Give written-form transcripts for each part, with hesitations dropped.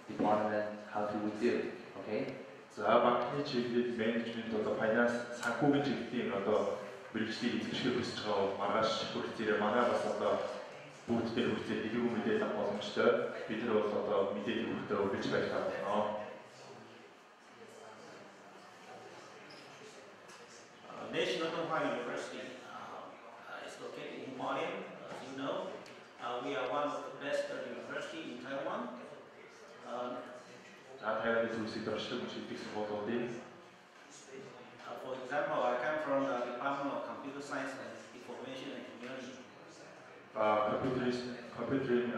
department how to do it. Okay? За банкны чиглэлд менежмент одоо финанс санхүүгийн чиглэлийн одоо мэргэжлийг эзэмших хүсэж байгаа бол маргааш хүрэлцээрээ манай бас одоо бүгд дээр хүрэлцээ дэлгүүр мэдээлэл авах боломжтой. Бид нар бол одоо мэдээлэл өгөхтэй үргэлж байж байна. National Donghua University is located in Hualien. As you know, we are one of the best university in Taiwan. Тайваны зүйлсийг орчлон шийдэх сургуулиудын For example, I come from the Department of Computer Science and Information and Technology. компьютерийн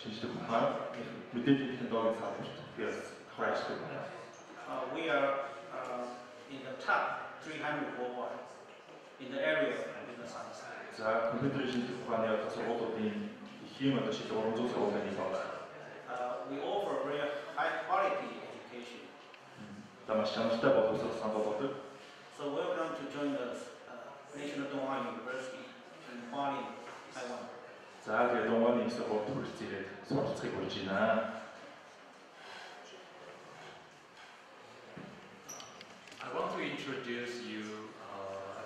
шинжлэх ухаан мэдээллийн технологийн салбарт ажилладаг. We are in the top 300 worldwide in the area of computer science. За компьютерийн шинжлэх ухааны сургуулиудын эхийн одоо шил 300 сургуулийн нэг байна. We offer very high quality education. Маш чанартай боловсрол сануулдаг. So welcome to join the National Donghua University in Hualien, Taiwan. За тэгээд Donghua-ны их сургуульд хүрэлцээд суралцахыг болж байна. I want to introduce you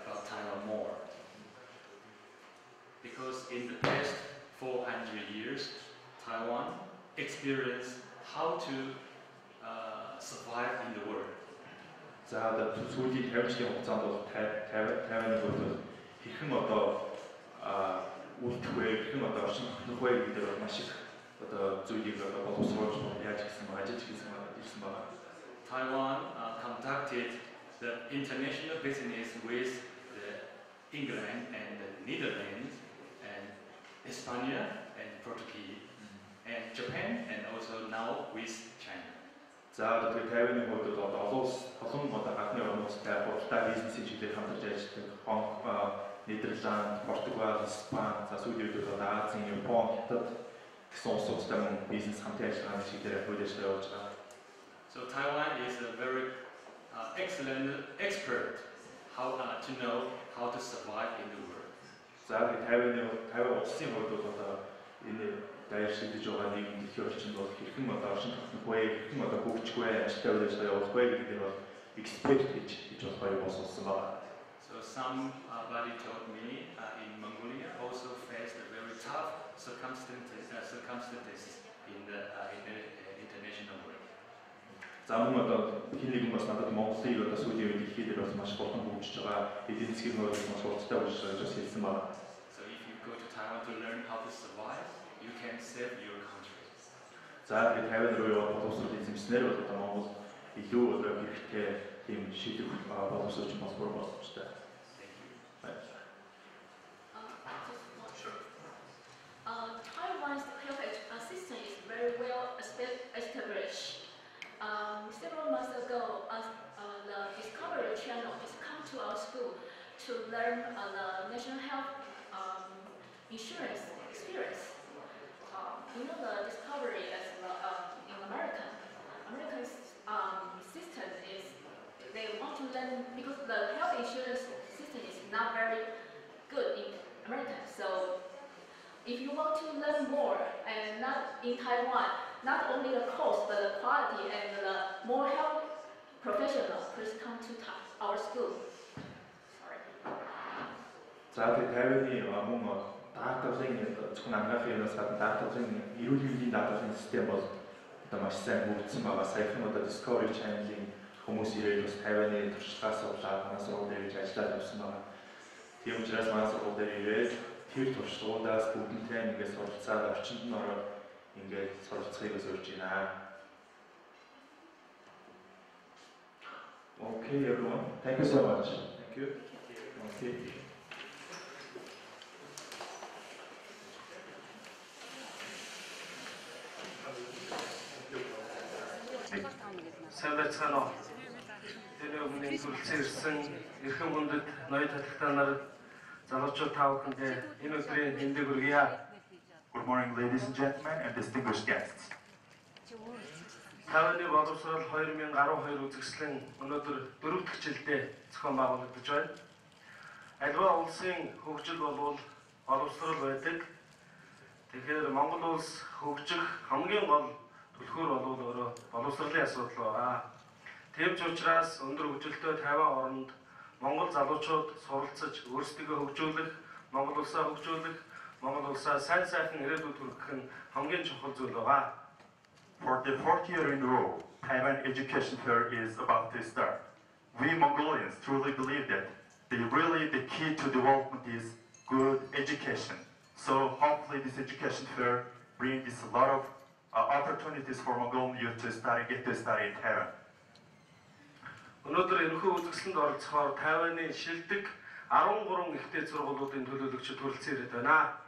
about Taiwan more. Because in the past 400 years, Taiwan experienced how to survive in the world. За одоо сүүлийн 50 жилийн хугацаанд бол Тайваны бол хэрхэн одоо үлдэх вэ, хэрхэн одоо орчин тогтнох вэ гэдэг нь маш их одоо зүйлийг одоо боловсруулж яаж гэсэн ажиллаж хийсэн байна. Taiwan conducted the international business with the England and the Netherlands and España and Portuguese and Japan and also now with China. За одоо Тайваны хувьд одоо олон одоо гадны орнуудтай худалдаа бизнесийн чиглэлээр хамтарч ажилладаг Нидерланд, Португал, Испани, за сүүлийн үед одоо Азийн, Япон, Хятад гэсэн улсуудтай мөн бизнес хамтын ажиллагааны чиглэлээр үйл ажиллагаа явуулж байгаа. So Taiwan is a very excellent expert how to know how to survive in the world. За Тайван улсын хувьд бол одоо энэ даяар шийдэж байгаа нийгэм дэлхийн орчинд бол хэрхэн одоо орчин тогтнох вэ, хэрхэн одоо хөгжих вэ, ажилтаа үйл ажиллагаа явуулах вэ гэдэг нь бол эксперт гэж болохоор болсон байна. So somebody told me in Mongolia also faced a very tough circumstances in the international world. За мөн одоо хин нэгэн бас надад Монголыг одоо сүүлийн үед дэлхийд бас маш болон хөгжиж байгаа эдийн засгийн хөрөөр маш хурдтай болж байгаа гэж хэлсэн байна. So if you go to Taiwan to learn how to survive, you can save your country. За тэгээд Тайван руу яваад боловсрол эзэмснээр бол одоо Монгол илүү одоо хэрэгтэй тийм шийдвэр боловсруулж болбор боломжтой. Taiwan's health system is very well established. Several months ago, the Discovery Channel has come to our school to learn the national health insurance experience. You know the Discovery as in American system is they want to learn because the health insurance system is not very good in America. So if you want to learn more and not in Taiwan, not only the cost but the quality and the more health professionals, please come to our school. Sorry. За тэгээд Тайваны мөн даатгалын зөвхөн ангаахын юунаас гадна даатгалын эрүүл мэндийн даатгалын систем бол одоо маш сайн хөгжсөн байгаа. Саяхан одоо Discovery Channel-ийн хүмүүс ирээд бас Тайваны туршлагаас болоод манай сургууль дээр ажиллаад явсан байгаа. Тийм учраас манай сургууль дээр ирээд тэр туршлагуудаас бүгднтэй ингээд суралцаад орчинд нь ороод ингээд суралцахыг зөвлөж байна. Okay, everyone. Thank you so much. Thank you. Okay. Сайн байцгаана уу. Тэр өмнө хүрэлцэн ирсэн эрхэм хүндэт ноён татлагтай нар залуучууд та бүхэндээ энэ өдрийн эндийг хүргье. Good morning, ladies and gentlemen, and distinguished guests. Тайваны боловсрол 2012 үзэсгэлэн өнөөдөр 4 дахь жилдээ зохион байгуулагдаж байна. Аливаа улсын хөгжил болвол боловсрол байдаг. Тэгэхээр Монгол улс хөгжих хамгийн гол түлхүүр болвол өөрөө боловсролын асуудал байгаа. Тийм ч учраас өндөр хөгжилтэй Тайван оронд Монгол залуучууд суралцаж өөрсдийгөө хөгжүүлэх, Монгол улсаа хөгжүүлэх, Монгол улсаа сайн сайхан ирээдүйд хүргэх нь хамгийн чухал зүйл байгаа. For the fourth year in a row, Taiwan Education Fair is about to start. We Mongolians truly believe that the key to development is good education. So hopefully this education fair brings a lot of opportunities for Mongolian youth to get to study in Taiwan. Өнөөдөр энэхүү үзэсгэлэнд оролцохоор Тайваны шилдэг 13 ихтэй сургуулиудын төлөөлөгчид хүрэлцэн ирээд байна.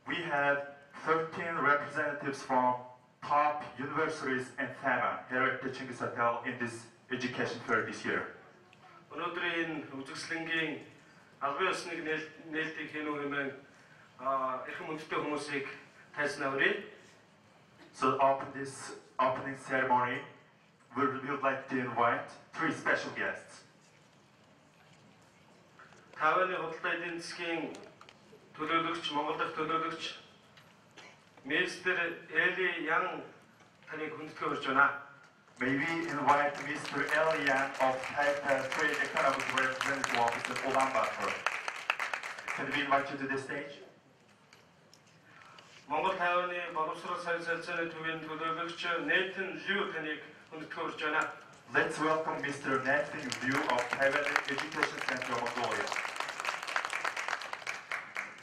We have 13 representatives from top universities in Taiwan here at the Chinggis Hotel in this education fair this year. Өнөөдрийн үзэсгэлэнгийн албан ёсныг нээлтийг хийнү хэмээн эрхэм хүндтэй хүмүүсийг тайлснаа хүргэе. So open this opening ceremony, we would like to invite 3 special guests. Тайваны худалдаа эдийн засгийн төлөөлөгч, Монгол дахь төлөөлөгч Мистер Эли Ян таныг хүндэтгэж урьж байна. May we invite Mr. Elian of Taipei Trade Economic Representative Office of Ulaanbaatar. Can we invite you to the stage? Монгол Тайваны боловсрол соёл салцааны төвийн төлөөлөгч Nathan Liu таныг хүндэтгэж урьж байна. Let's welcome Mr. Nathan Liu of Taiwan Education Center of Mongolia.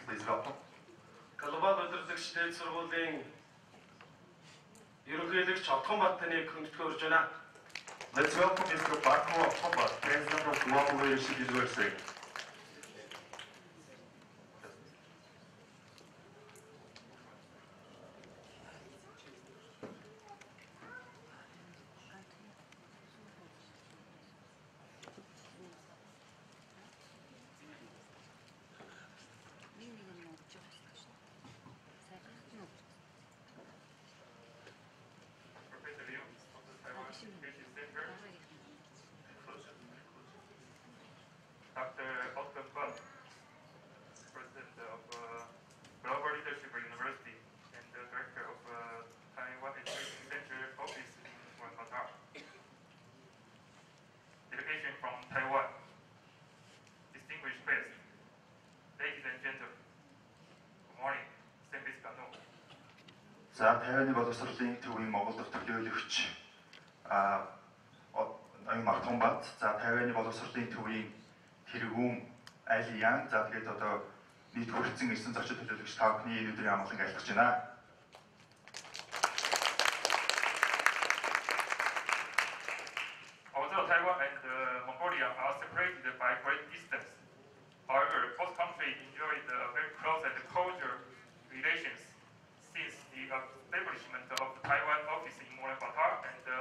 Please welcome. Глобал удирдагч дээд сургуулийн ерөнхийлөгч Отгонбат таныг хүндэтгэж урьж байна. Let's welcome Mr. Barko Ottobat, President of Global Leadership University. Dr. Ottobat, President of Global Leadership University and the Director of Taiwan Education Center Office in Ulaanbaatar. Delegation from Taiwan, distinguished guests, ladies and gentlemen, good morning, Sembis Kano. За Тайваны боловсролын төвийн Монгол дахь төлөөлөгч ноён Отгонбат, за Тайваны боловсролын төвийн Тэргүүн Али Ян, за тэгээд одоо нийт хүрэлцэн ирсэн зочид төлөөлөгч та бүхний өнөөдрийн амгалан айлтгаж байна. Although Taiwan and Mongolia are separated by great distance, however, both countries enjoyed very close and cordial relations since the establishment of the Taiwan office in Ulaanbaatar and the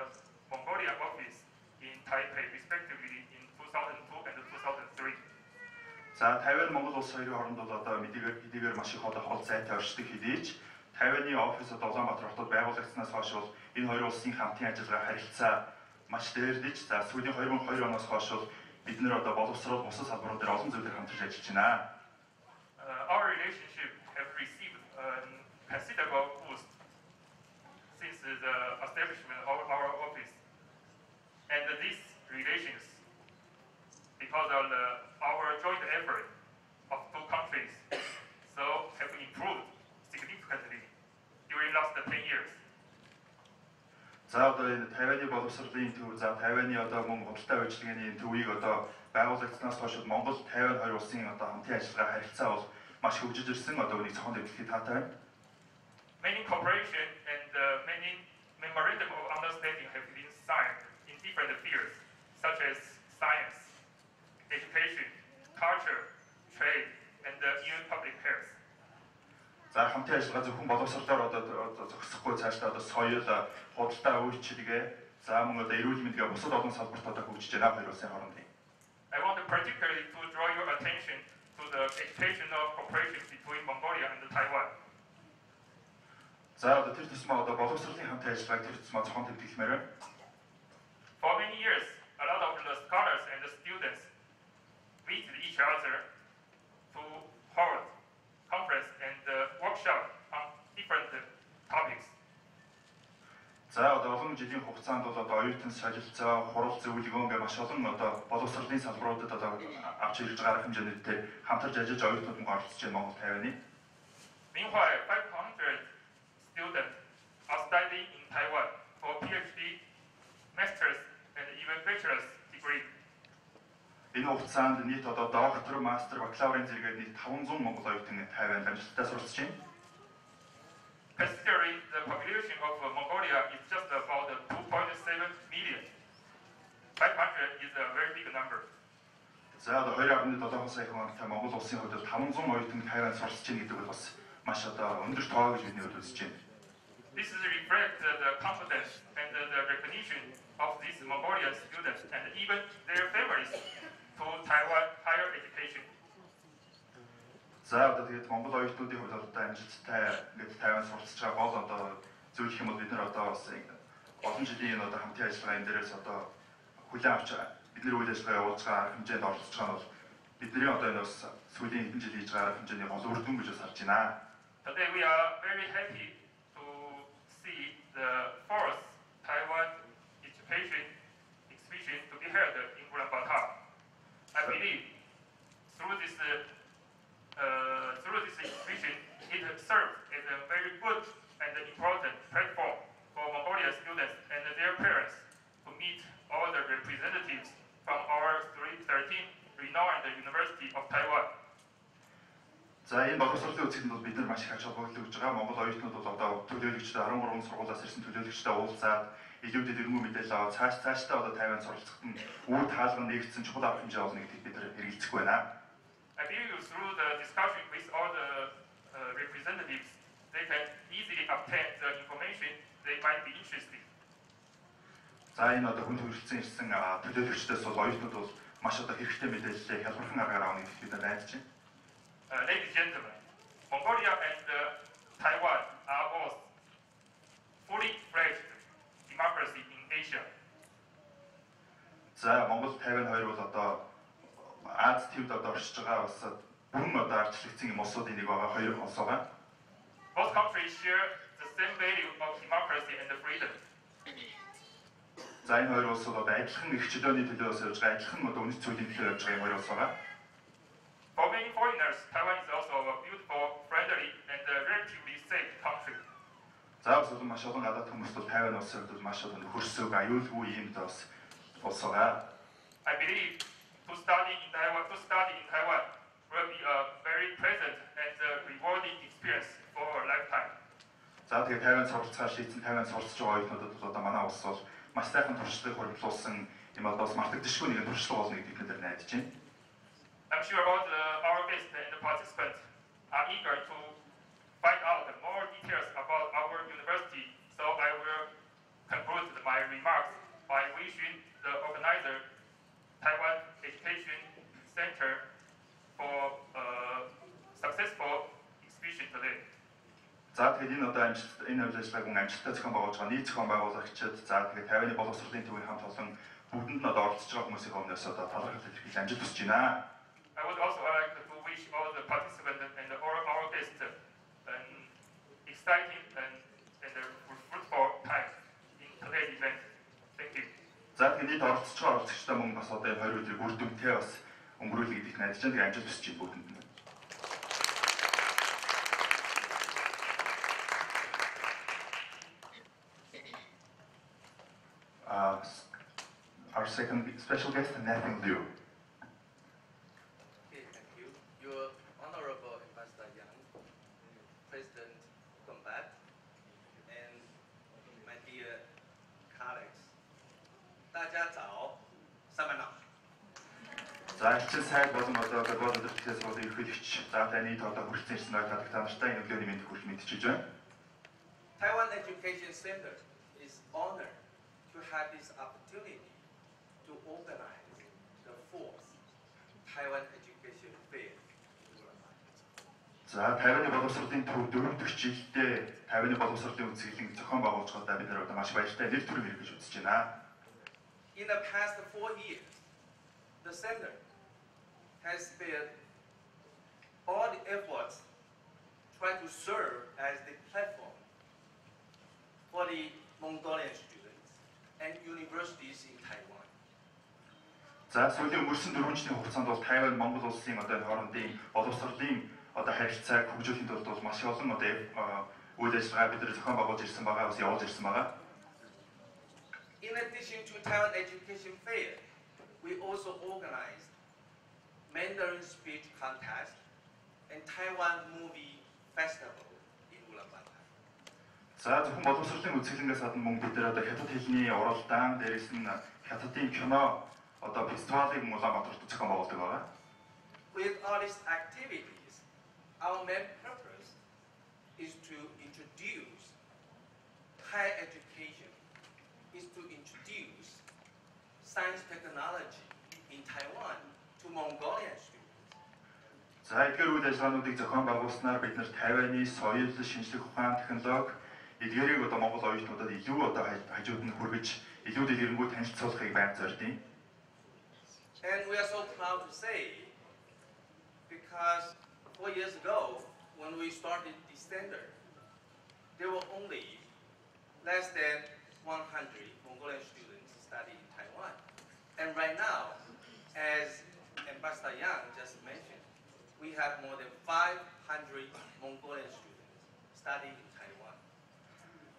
Mongolia office in Taipei, respectively, in 2002 and 2003. За Тайван Монгол улс хоёрын хооронд бол одоо хэдийгээр маш их хол зайтай оршдог хэдий ч Тайваны офисод Улаанбаатар хотод байгуулагдсанаас хойш бол энэ хоёр улсын хамтын ажиллагаа харилцаа маш дээрдэж, за сүүлийн 2002 оноос хойш бол бид нэр одоо боловсрол бусад салбарууд дээр олон зүйлээр хамтарч ажиллаж байна. Our relationship have received considerable boost since the establishment of our office, and these relations, because of our joint effort of two countries, so have improved significantly during last 10 years. За одоо энэ Тайваны боловсролын төв, за Тайваны одоо мөн худалдаа үйлчилгээний төвийг одоо байгуулагдсанаас хойш Монгол Тайван хоёр улсын одоо хамтын ажиллагаа харилцаа бол маш хөгжиж ирсэн. Одоо үнийг цохон дэвлэхэд таатай байна. Many cooperation and many memorandum of understanding have been signed in different fields, such as science, education, culture, trade, and even public health. За хамтын ажиллагаа зөвхөн боловсролоор одоо зогсохгүй цаашдаа одоо соёл, худалдаа үйлчилгээ, за мөн одоо эрүүл мэндийн бусад олон салбарт одоо хөгжиж байна хоёр улсын хооронд. I want particularly to draw your attention to the educational cooperation between Mongolia and Taiwan. За одоо тэр тусмаа одоо боловсролын хамтын ажиллагааг тэр тусмаа цохон дэвлэмээр байна. For many years, a lot of the scholars and the students visit each other to hold conference and workshop on different topics. За одоо олон жилийн хугацаанд бол одоо оюутан солилцоо, хурал зөвлөгөө ингээ маш олон одоо боловсролын салбаруудад одоо авч ирж байгаа хэмжээндээ хамтарч ажиллаж оюутнууд мөн оролцож байна Монгол Тайваны. Meanwhile, 500 students are studying in Taiwan for PhD, master's, and even bachelor's degree. Энэ хугацаанд нийт одоо доктор, мастер, бакалаврын зэрэгээр нийт 500 монгол оюутан Тайванд амжилттай суралцж байна. Considering the population of Mongolia is just about 2.7 million, 500 is a very big number. За одоо 2.7 сая хүнтэй Монгол улсын хувьд 500 оюутан Тайванд суралцж байна гэдэг бол бас маш одоо өндөр тоо гэж бидний хувьд үзэж байна. This is reflect the competence and the recognition of these Mongolian students and even their families to Taiwan higher education. За одоо тэгээд Монгол оюутнуудын хувьд одоо амжилттай ингээд Тайванд суралцж байгаа гол одоо зүйл гэх юм бол бид нар одоо бас олон жилийн энэ одоо хамтын ажиллагаа энэ дээрээс одоо хүлээн авч бидний үйл ажиллагаа явуулж байгаа хэмжээнд оролцож байгаа нь бол бидний одоо энэ бас сүүлийн хэдэн жил хийж байгаа хэмжээний гол үр дүн гэж бас харж байна. Today we are very happy to see the fourth Taiwan education exhibition to be held in Ulaanbaatar. I believe through this exhibition, it serves as a very good and important platform for Mongolian students and their parents to meet all the representatives from our 13 renowned University of Taiwan. За энэ боловсролын үзэгдэнд бол бид нар маш их ач холбогдол өгж байгаа. Монгол оюутнууд бол одоо төлөөлөгчдөө 13 сургуулиас ирсэн төлөөлөгчдөө уулзаад илүүдэд ирмүү мэдээлэл аваад цаашдаа одоо Тайванд суралцахад нь үр таалга нэгдсэн чухал арга хэмжээ болно гэдгийг бид нар хэрэгжихгүй байна. I believe through the discussion with all the representatives, they can easily obtain the information they might be interested. За энэ одоо хүнд хүрэлцэн ирсэн төлөөлөгчдөөс бол оюутнууд бол маш одоо хэрэгтэй мэдээллийг хялбархан аргаар авах гэдгийг бид нар найдаж байна. Ladies and gentlemen, Mongolia and Taiwan are both fully fledged democracy in Asia. За Монгол Тайван хоёр бол одоо Аз тивд одоо оршиж байгаа бас бүрэн одоо арчлагдсан юм улсуудын нэг байгаа хоёр улс байгаа. Both countries share the same value of democracy and freedom. За энэ хоёр улс бол адилхан их чөлөөний төлөө явж байгаа, адилхан одоо үнэт зүйлийн төлөө явж байгаа хоёр улс байгаа. For many foreigners, Taiwan is also a beautiful, friendly, and relatively safe country. За бас маш олон гадаад хүмүүс бол Тайван улсад бол маш олон хөрсөг, аюулгүй юм даас улс байгаа. I believe to study in Taiwan will be a very pleasant and rewarding experience for a lifetime. За тэгээд Тайван суралцахаар шийдсэн Тайван суралцж байгаа оюутнуудад бол одоо манай улс бол маш сайхан туршлагыг хуримтлуулсан юм одоо бас мартагдчихгүй нэгэн туршлага болно гэдгийг бид нар найдаж байна. I'm sure all our guests and the participants are eager to find out more details about our university, so I will conclude my remarks by wishing the organizer, Taiwan Education Center, for a successful exhibition today. За тэгээд энэ одоо энэ үйл ажиллагааг амжилттай зохион байгуулж байгаа нийт зохион байгуулагчид за тэгээд Тайваны боловсролын төвийн хамт олон бүгдэнд нь одоо оролцож байгаа хүмүүсийн өмнөөс одоо талархал илэрхийлж амжилт хүсэж байна. I would also like to wish all the participants and all our guests an exciting and fruitful time in today's event. Thank you. За тэгээд нийт оролцож байгаа оролцогчдоо мөн бас одоо 20 өдрийг үр дүнтэй бас өнгөрүүлэх гэдэгт найдаж байна. Тэгээд амжилт хүсэж байна бүгдэнд нь. Our second special guest, Nathan Liu. Okay, thank you. Your Honorable Ambassador Yang, President Gombat, and my dear colleagues. 大家早，上班好。 За элчин сайд болон одоо Глобал University сургуулийн ерөнхийлөгч за таны одоо хүрэлцэн ирсэн байгаад та нартай энэ өглөөний мэнд хүрэх мэдчилж байна. Taiwan Education Center is honored to have this opportunity to organize the fourth Taiwan Education Fair. За Тайваны боловсролын төв 4 дахь жилдээ Тайваны боловсролын үзэсгэлэн зохион байгуулж байгаадаа бид нар одоо маш баяртай нэр төрөм хэрэгж үзэж байна. In the past 4 years, the center has spared all the efforts trying to serve as the platform for the Mongolian students and universities in Taiwan. За сүүлийн өнгөрсөн 4 жилийн хугацаанд бол Тайван Монгол улсын хоорондын боловсролын харилцааг хөгжүүлэхэд бол маш олон үйл ажиллагаа бид нар зохион байгуулж ирсэн байгаа, бас явуулж ирсэн байгаа. In addition to Taiwan Education Fair, we also organized Mandarin speech contest and Taiwan Movie Festival in Ulaanbaatar. За зөвхөн боловсролын үзэсгэлэнгээс гадна мөн бид нар хятад хэлний уралдаан, дээрээс нь хятадын кино фестивалыг Улаанбаатарт зохион байгуулдаг байгаа. With all these activities, our main purpose is to introduce higher education, is to introduce science technology in Taiwan to Mongolian students. За эдгээр үйл ажиллагаануудыг зохион байгуулснаар бид нар Тайваны соёл, шинжлэх ухаан, технологи эдгээрийг Монгол оюутнуудад илүү хажууд нь хүргэж, илүү дэлгэрэнгүй танилцуулахыг байнга зордъё. And we are so proud to say, because 4 years ago, when we started the standard, there were only less than 100 Mongolian students studying in Taiwan. And right now, as Ambassador Yang just mentioned, we have more than 500 Mongolian students studying in Taiwan.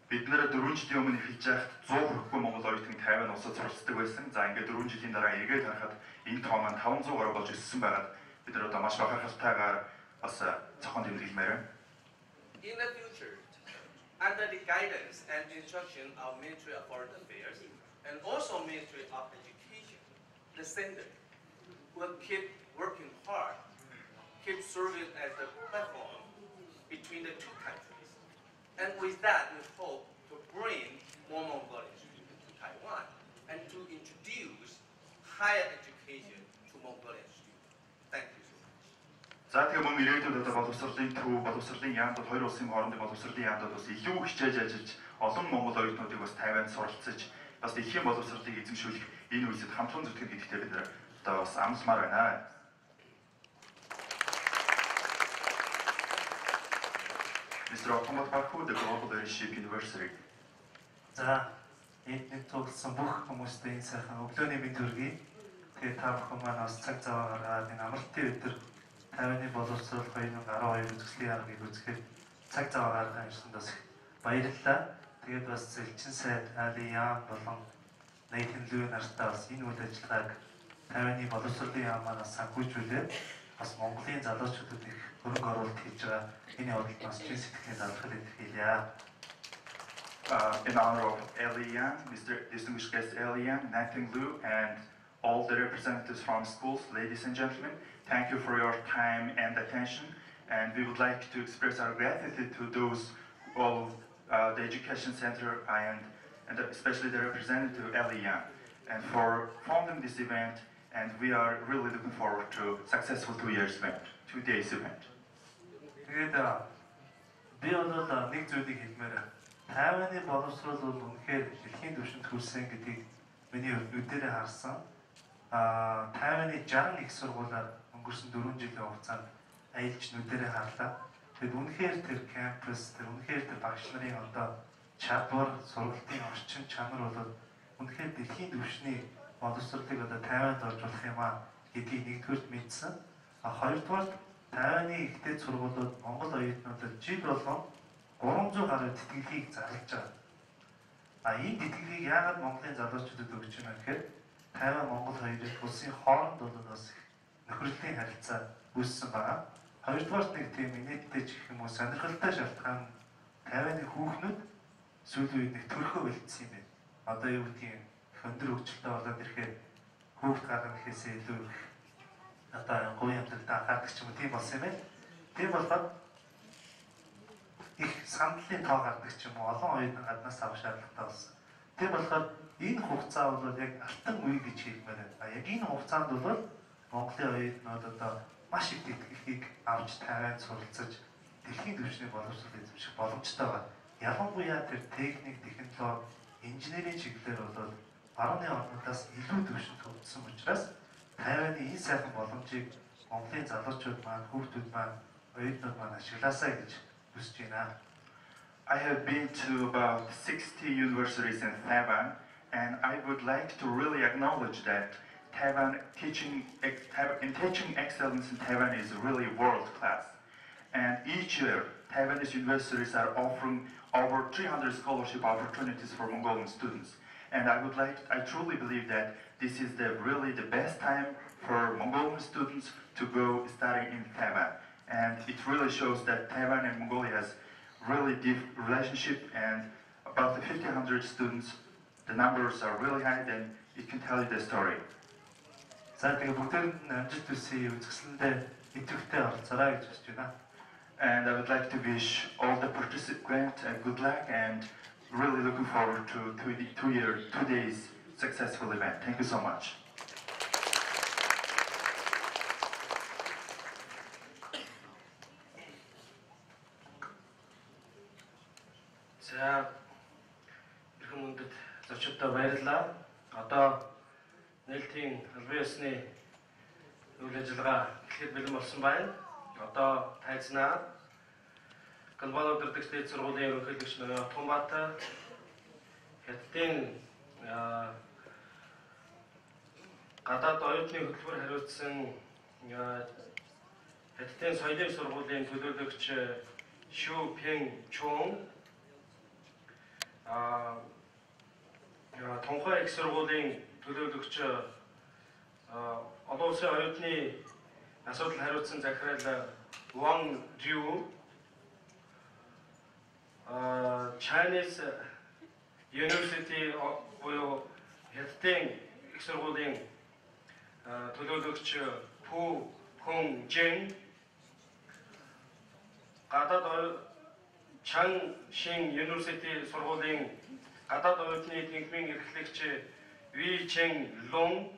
Бид нэр 4 жилийн өмнө эхэлж байхад 100 хүрэхгүй Монгол оюутан Тайван улсад суралцдаг байсан. За ингээд 4 жилийн дараа эргээд харахад энэ тоо маань 500 гаруй болж өссөн байгаад бид нар маш бахархалтайгаар бас зохион тэмдэглэмээр. In the future, under the guidance and instruction of Ministry of Foreign Affairs and also Ministry of Education, the center will keep working hard, keep serving as the platform between the two countries. And with that, we hope to bring more Mongolian students to Taiwan and to introduce higher education to Mongolian students. Thank you so much. За тэгээ мөн ирээдүйд боловсролын төв, боловсролын яамдад хоёр улсын хоорондын боловсролын яамдад бас илүү хичээж ажиллаж, олон Монгол оюутнуудыг бас Тайванд суралцаж, бас дэлхийн боловсролыг эзэмшүүлэх энэ үйлсэд хамтран зүтгэх гэдэгтээ бид бас амлмаар байна. Mr. Otomat Baku, the Global Leadership University. За, энд тулсан бүх хүмүүстээ энэ сайхан өглөөний мэнд хүргэе. Тэгээ та бүхэн маань бас цаг зав гаргаад энэ амралтын өдөр Тайваны боловсрол 2012 үзэсгэлэнийн аргыг үзэхэд цаг зав гаргаж ирсэнд бас баярлалаа. Тэгээд бас элчин сайд Али Ян болон Nathan Liu нартай бас энэ үйл ажиллагааг Тайваны боловсролын яам манаас санхүүжүүлээд бас Монголын залуучуудад их хөрөнгө оруулалт хийж байгаа энэ явдалд бас чин сэтгэлийн талархал илэрхийлье. In honor of Eli Yang, Mr. Distinguished Guest Eli Yang, Nathan Liu, and all the representatives from schools, ladies and gentlemen, thank you for your time and attention. And we would like to express our gratitude to those of the Education Center and especially the representative Eli Yang, and for founding this event. And we are really looking forward to a successful 2 days event. Тэгээд би бол нэг зүйлийг хэлмээр Тайваны боловсрол бол үнэхээр дэлхийн түвшинд хүрсэн гэдгийг миний нүдэрээ харсан. Тайваны 60 их сургуулиар өнгөрсөн 4 жилийн хугацаанд аялж нүдэрээ харлаа. Тэгэд үнэхээр тэр кампус, тэр үнэхээр тэр багш нарын чадвар, сургалтын орчин чанар бол үнэхээр дэлхийн түвшний боловсролыг Тайванд оржуулах юм аа гэдгийг нэгдүгээрт мэдсэн. Хоёрдугаар Тайваны ихтэй сургуулиуд Монгол оюутнуудад жил болгон 300 гаруй тэтгэлгийг зарлаж байгаа. Энэ тэтгэлгийг яагаад Монголын залуучуудад өгч байна гэхээр Тайван Монгол хоёрын улсын хооронд бол бас нөхөрлөлийн харилцаа үүссэн байгаа. Хоёрдугаар нэг тийм инээдтэй ч гэх юм уу сонирхолтой шалтгаан Тайваны хүүхнүүд сүүлийн үед нэг төрхөө бэлдсэн юм байна. Одоо юу гэдгийг өндөр хөгжилтэй болоод ирэхээр хүүхд гаргах гэхээсээ илүү одоо гоё амьдралд анхаардаг ч юм уу тийм болсон юм байна. Тийм болгоод их сандлын тоо гардаг ч юм уу олон оюутан гаднаас авах шаардлагатай болсон. Тийм болохоор энэ хугацаа бол яг алтан үе гэж хэлмээр байна. Яг энэ хугацаанд бол Монголын оюутнууд одоо маш их тэтгэлгийг авч Тайванд суралцаж дэлхийн түвшний боловсрол эзэмших боломжтой байна. Ялангуяа тэр техник, технологи, инженерийн чиглэлээр бол барууны орнуудаас илүү түвшинд хөгжсөн учраас Тайваны энэ сайхан боломжийг Монголын залуучууд маань, хүүхдүүд маань, оюутнууд маань ашиглаасай гэж хүсэж байна. I have been to about 60 universities in Taiwan, and I would like to really acknowledge that Taiwan teaching excellence in Taiwan is really world class. And each year, Taiwanese universities are offering over 300 scholarship opportunities for Mongolian students. And I truly believe that this is really the best time for Mongolian students to go study in Taiwan. And it really shows that Taiwan and Mongolia has really deep relationship, and about the 1,500 students, the numbers are really high, then it can tell you the story. За тэгээ бүгдээр нь амжилт хүсье үзэсгэлэндээ идэвхтэй оролцоорой гэж хүсэж байна. And I would like to wish all the participants good luck, and really looking forward to 2 days successful event. Thank you so much. За ирхэн мөндөд зочдод баярлалаа. Одоо нээлтийн албан ёсны үйл ажиллагаа эхлэхэд бэлэн болсон байна. Одоо тайзнаа Глобал өдөртөгч дээд сургуулийн ерөнхийлөгч Ногоон Тунбаатар, Хятадын гадаад оюутны хөтөлбөр хариуцсан Хятадын соёлын сургуулийн төлөөлөгч Шу Пен Чун, Тонхой их сургуулийн төлөөлөгч олон улсын оюутны асуудал хариуцсан захирал Wang Ryu, Chinese University буюу Хятадын их сургуулийн төлөөлөгч Pu Hong Jin, гадаад Chang Shin University сургуулийн гадаад оюутны тэнхимийн эрхлэгч Wei Cheng Long,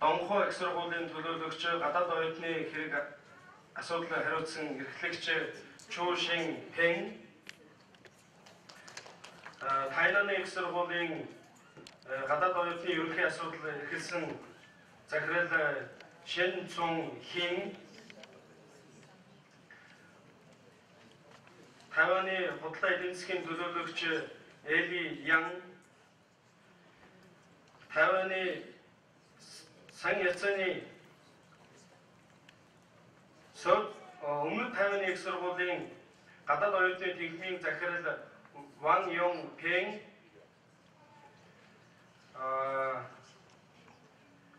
Донхой их сургуулийн төлөөлөгч гадаад оюутны хэрэг асуудал хариуцсан эрхлэгч Чу Шин Пен, Тайнаны их сургуулийн гадаад оюутны ерөнхий асуудал эрхэлсэн захирал Шин Цун Хин, Тайваны худлаа эдийн засгийн төлөөлөгч Эли Ян, Тайваны сан яцны өмнөд Тайваны их сургуулийн гадаад оюутны тэнхимийн захирал Ван Йон Пен,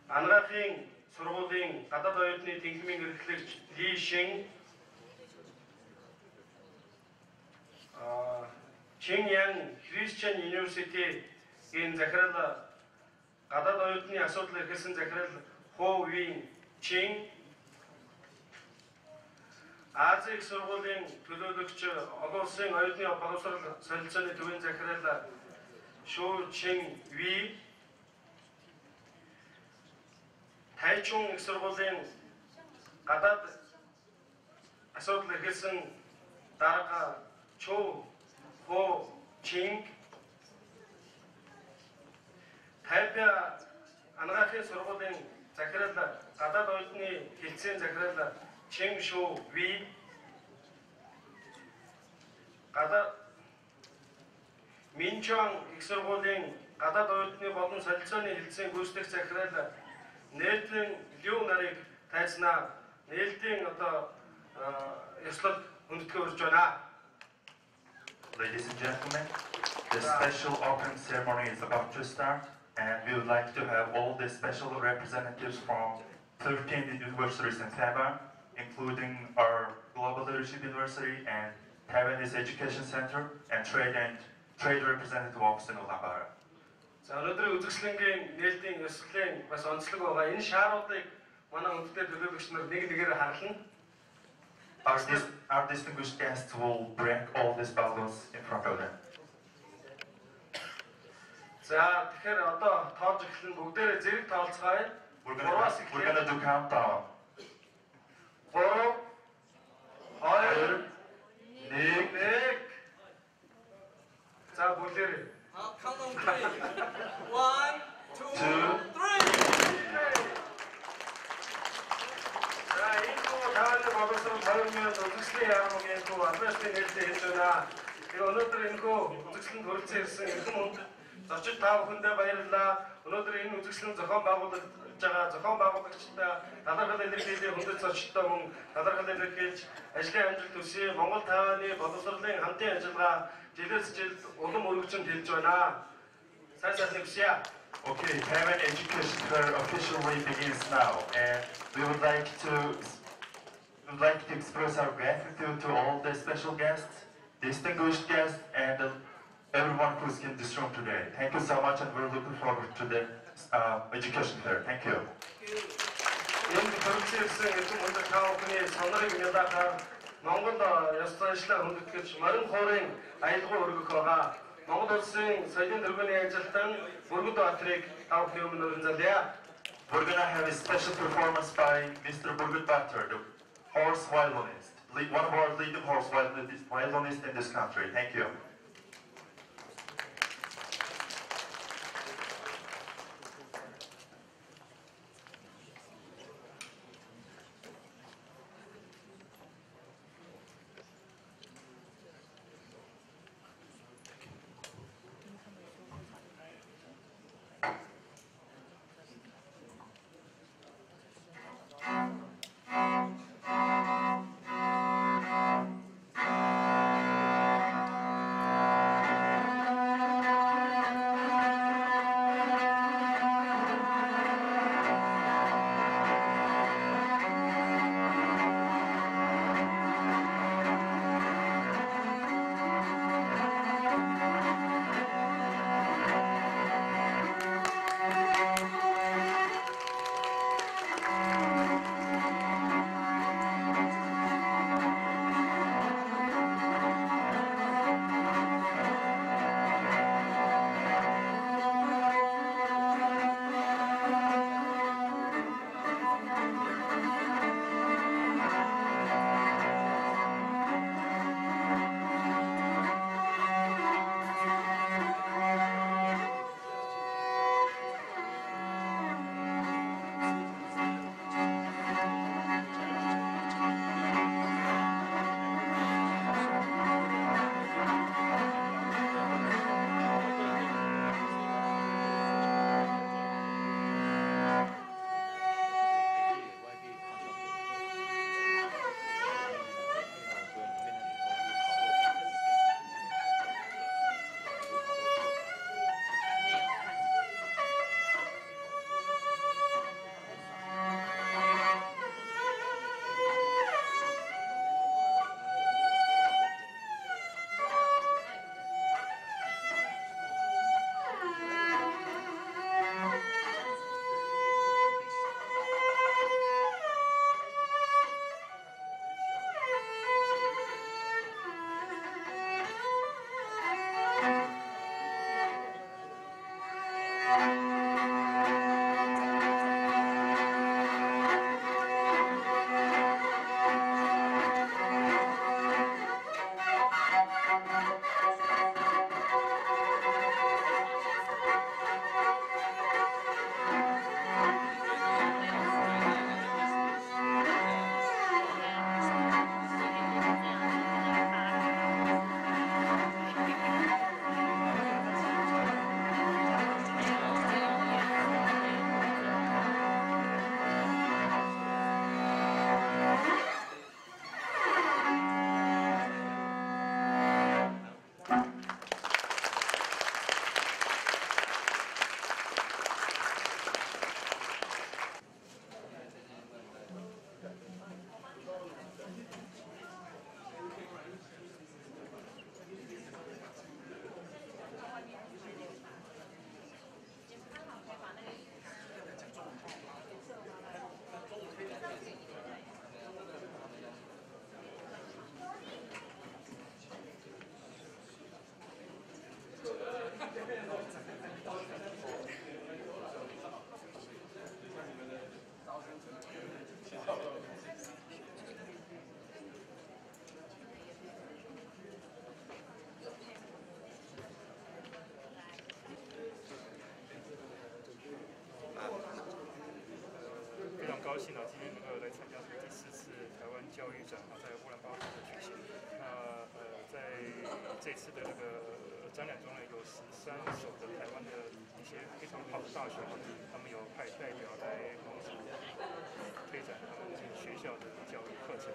Анагаахын сургуулийн гадаад оюутны тэнхимийн эрхлэгч Ли Шин, Чиньян Christian University-ийн захирал гадаад оюутны асуудал эрхэлсэн захирал Хо Вин Чин, Азийн их сургуулийн төлөөлөгч олон улсын оюутны боловсрол солилцооны төвийн захирал Шу Чин Ви, Тайчун их сургуулийн гадаад асуудал эрхэлсэн дарга Чу Хо Чин, Тайпей анагаахын сургуулийн захирал гадаад оюутны хэлтсийн захирал Чен Шу Ви, гадаад Минчон их сургуулийн гадаад оюутны болон солилцооны хэлтсийн гүйцэтгэх захирал Нээлтэн Лю нарыг тайзнаа нээлтийн ёслол хүндэтгэж өрж байна. Ladies and gentlemen, the special opening ceremony is about to start, and we would like to have all the special representatives from 13 universities in Taiwan, including our Global Leadership University and Taiwanese Education Center and Trade Representative Office in Ulaanbaatar. За өнөөдрийн үзэсгэлэнгийн нээлтийн ёслолын бас онцлог байгаа. Энэ шааруудыг манай хүндтэй төлөөлөгч нар нэг нэгээр харлана. Our distinguished guests will bring all these balloons in front of them. За тэгэхээр одоо тоож эхлэн бүгдээрээ зэрэг тоолцгаая. We're gonna do countdown. 3 2 1 За бүгдээрээ. Count on 3. 1 2 3. За энэ Тайваны боловсрол 2000 үзэсгэлэн яамгийн төв Альбертийн нээлттэй хийж байна. Тэгээ өнөөдөр энэхүү үзэсгэлэнд хүрэлцэн ирсэн эрхэм хүнд зочид та бүхэндээ баярлалаа. Өнөөдөр энэ үзэсгэлэн зохион байгуулагдж байгаа зохион байгуулагчдаа талархал илэрхийлээ хүндэт зочдтой мөн талархал илэрхийлж ажлын амжилт хүсье. Монгол Тайваны боловсролын хамтын ажиллагаа жилээс жилд улам өргөжөнд хэлж байна. Сайн сайхныг хүсье. Okay, Taiwan Education Fair officially begins now, and we would like to express our gratitude to all the special guests, distinguished guests, and everyone who's in this room today. Thank you so much, and we're looking forward to the Education Fair. Thank you. Энд төрөлцсөн эзэн хүндэт та бүхний сонорыг мэдээхээр Монгол ёс заншлаа хүндэтгэж морин хуурын аялгау өргөх байгаа. Монгол улсын соёлын тэргүүний ажилтан Бүргэд Баатрыг та бүхний өмнө өргөнзөлье. We're gonna have a special performance by Mr. Burgut Batar, the horse violinist, one of our leading horse violinists in this country. Thank you. 教育展在乌兰巴托举行。在这次的展览中呢，有13所的台湾的一些非常好的大学，他们有派代表来帮助推展他们学校的教育课程。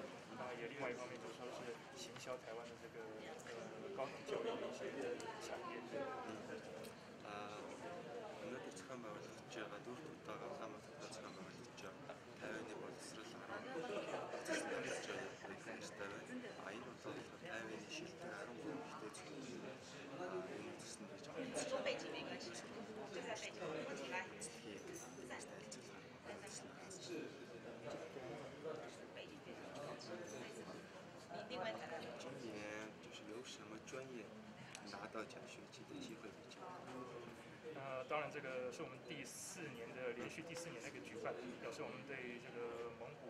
也另外一方面就是说是行销台湾的高等教育的一些产业。当然，这个是我们连续第4年的一个举办，表示我们对这个蒙古。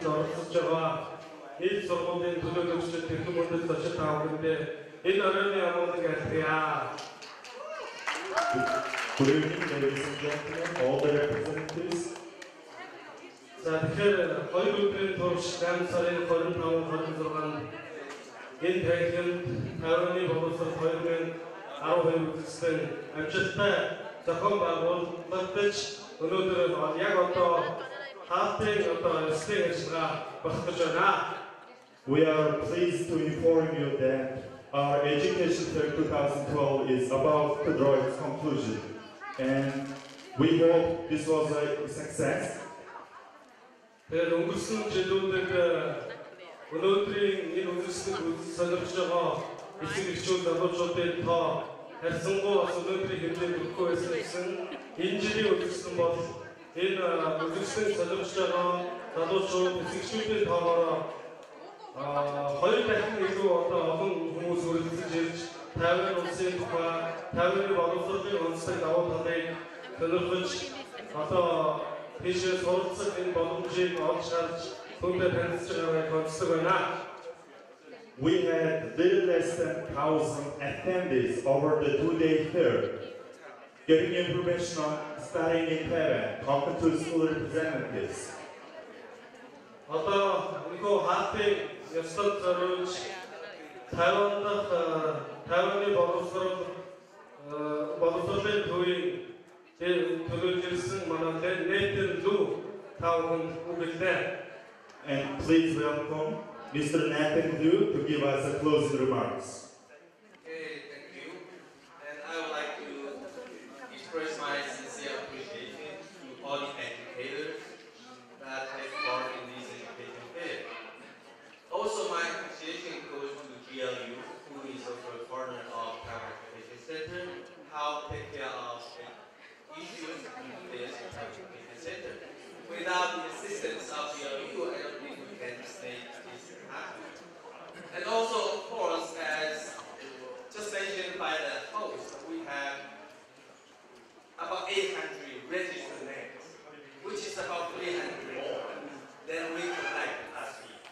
оролцож байгаа нийт сургуулийн төлөөлөгчид техник мөндөд очиж таа бүхэндээ энэ оройн амгалан альтгая. Good evening, ladies and gentlemen, all the representatives. За тэгэхээр 2 өдрийн турш 8 сарын 25-26-нд энэ танхимд Тайваны боловсрол 2012 үзэсгэлэн амжилттай зохион байгуулагдаж өнөөдөр яг одоо We are pleased to inform you that our Education Fair 2012 is about to draw its conclusion, and we hope this was a success. Өнгөрсөн жилүүдэд өнөөдрийн энэ үзэсгэлэнт сонирхож байгаа эцэг эхчүүд залуучуудын тоо харьцангуй бас өнөөдрийн хэмжээнд өгөхгүй байсан гэсэн энэ жилийн үзэсгэлэн бол энэ үзэсгэлэн сонирхож байгаа залуучууд эцэгчүүдийн тоогоор 2 дахин илүү одоо олон хүмүүс үргэлжлэж ирж Тайван улсын тухай Тайваны боловсролын онцлог давуу талыг сонирхож одоо тийшээ суралцах энэ боломжийг олж харж түүнтэй танилцж байгааг онцлог байна. We had little less than 1,000 attendees over the 2-day fair, getting information on studying in Taiwan, talking to school representatives. Одоо өнөө хаалтын ёслол зориулж Тайван дахь Тайваны боловсролын төвийн төлөөлж ирсэн манай Nathan Lu тавхан үгэлээ. And please welcome Mr. Nathan Lu to give us a closing remarks. Okay, thank you. And I would like to express my sincere appreciation to all the educators that take part in this education fair. Also, my appreciation goes to GLU, who is also a partner of Taiwan Education Center, how to take care of issues in this education center. Without the assistance of GLU, I don't think we can make this happen. And also, of course, as just mentioned by the host, we have about 800 registered names, which is about 300 more than we collected last year.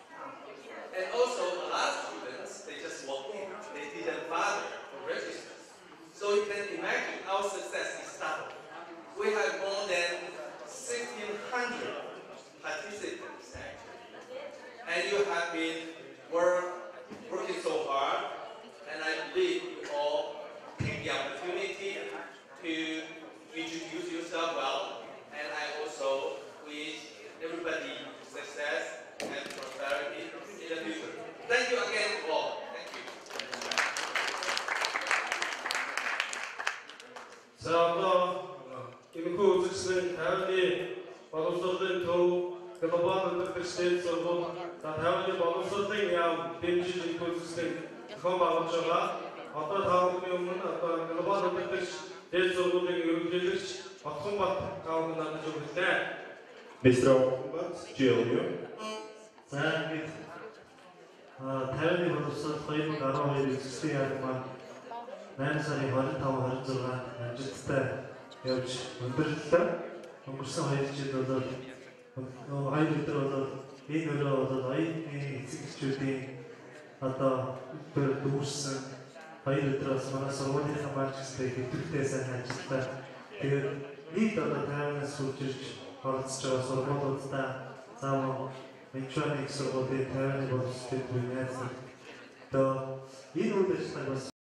And also, a lot of students, they just walk in, they didn't bother to register. So you can imagine our success is double. We have more than 1,600 participants actually. And you have been working so hard, and I believe you all take the opportunity to introduce yourself well, and I also wish everybody success and prosperity in the future. Thank you again all. Thank you. Энэхүү үзэсгэлэн Тайваны боловсролын төв глобал өндөрлөгчдийн сургууль Тайваны боловсролын яам дэмжиж энэхүү үзэсгэлэн зохион байгуулж байгаа. Одоо та бүхний өмнө одоо глобал өндөрлөгч дээд сургуулийн ерөнхийлөгч Отгонбат таавар надад өгөлээ. Mr. Otgonbat, GLU. За ингэж Тайваны боловсрол 2012 эцэстийн яаран маань 8 сарын 25-26 амжилттай явж өндөрлөлөө. Өнгөрсөн 2 жил бол 2 өдөр бол энэ өрөө бол оюутны эцэгчүүдийн одоо дүүрсэн 2 өдрөөс манай сургуулийн хамаарчтай хэвтэртэй сайн ажиллаа. Тэгээд нийт одоо Тайванаас суулж ирж оролцож байгаа сургуулиудаа заавал Мичуаны их сургуулийн Тайваны боловсролын найз. Одоо энэ үйл ажиллагааг бас